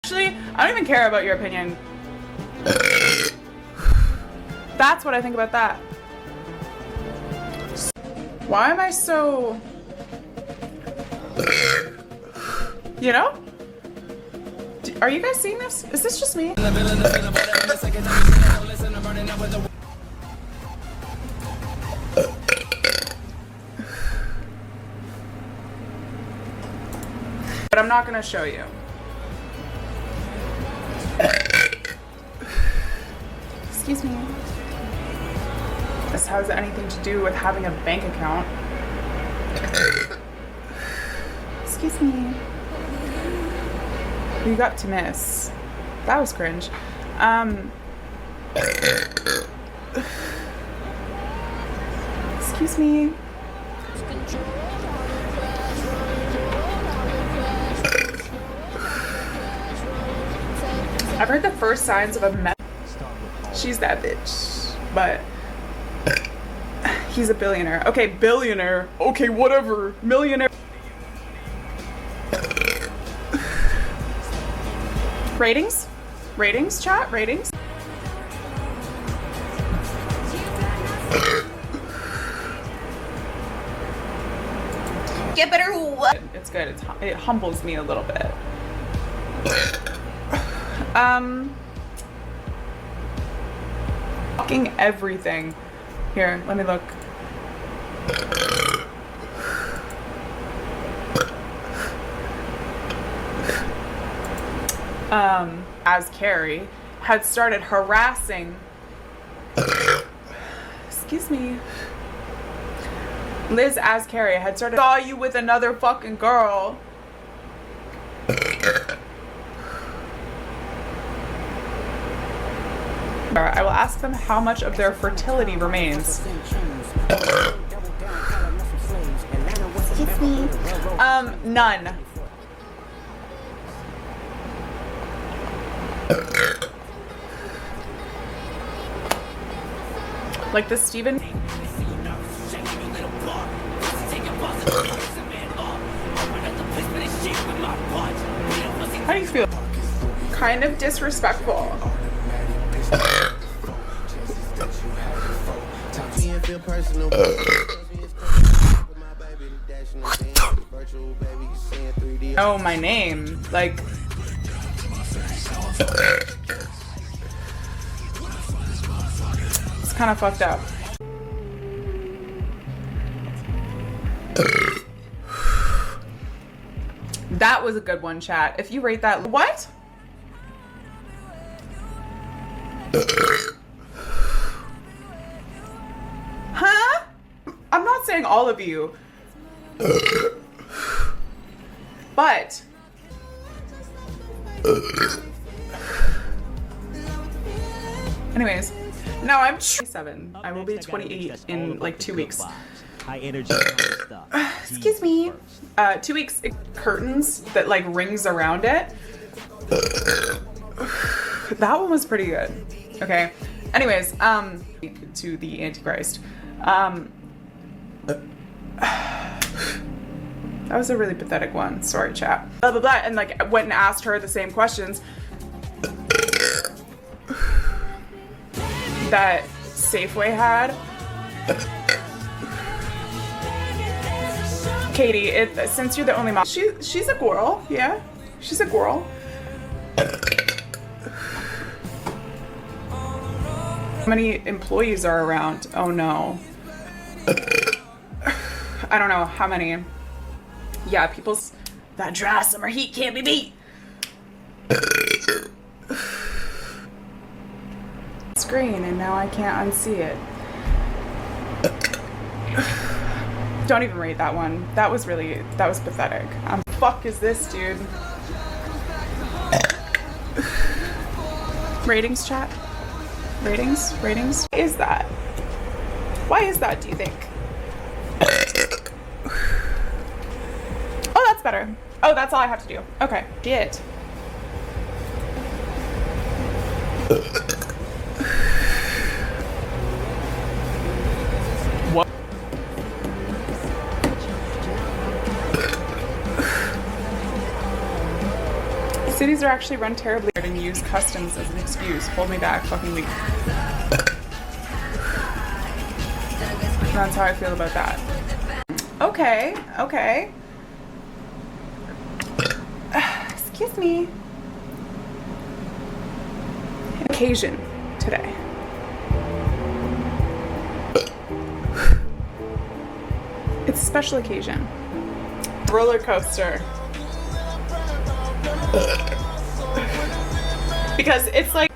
Actually, I don't even care about your opinion. That's what I think about that. Why am I so... You know? Are you guys seeing this? Is this just me? But I'm not gonna show you. Excuse me. This has anything to do with having a bank account. Excuse me. You got to miss. That was cringe. Excuse me. I've heard the first signs of a mess. She's that bitch, but he's a billionaire. Okay, billionaire. Okay, whatever. Millionaire. Ratings? Ratings, chat? Ratings? Get better. What? It's good. It humbles me a little bit. Fucking everything. Here, let me look. As Carrie had started harassing. Excuse me. Liz as Carrie had started. Saw you with another fucking girl. I will ask them how much of their fertility remains. Excuse me. None. Like the Steven. How do you feel? Kind of disrespectful. Oh, my name. Like. It's kind of fucked up. That was a good one, chat. If you rate that. What? Huh? I'm not saying all of you. But. Anyways. No, I'm 27. I will be 28 in like 2 weeks. High energy stuff. Excuse me. 2 weeks. Curtains that like rings around it. That one was pretty good. Okay. Anyways, to the Antichrist. That was a really pathetic one. Sorry, chat. Blah blah blah. And like went and asked her the same questions that Safeway had. Katie, since you're the only mom, she's a girl, yeah, she's a girl. How many employees are around? Oh no. I don't know how many. Yeah, people's that dry summer heat can't be beat. Screen and now I can't unsee it. Don't even rate that one. That was pathetic. Fuck is this, dude? Ratings, chat? Ratings? Ratings? Why is that? Why is that, do you think? Oh, that's better. Oh, that's all I have to do. Okay. Get. What? Cities are are actually run terribly and use customs as an excuse. Hold me back, fucking weak. That's how I feel about that. Okay, okay. Excuse me. Occasion today. It's a special occasion. Roller coaster. Because it's like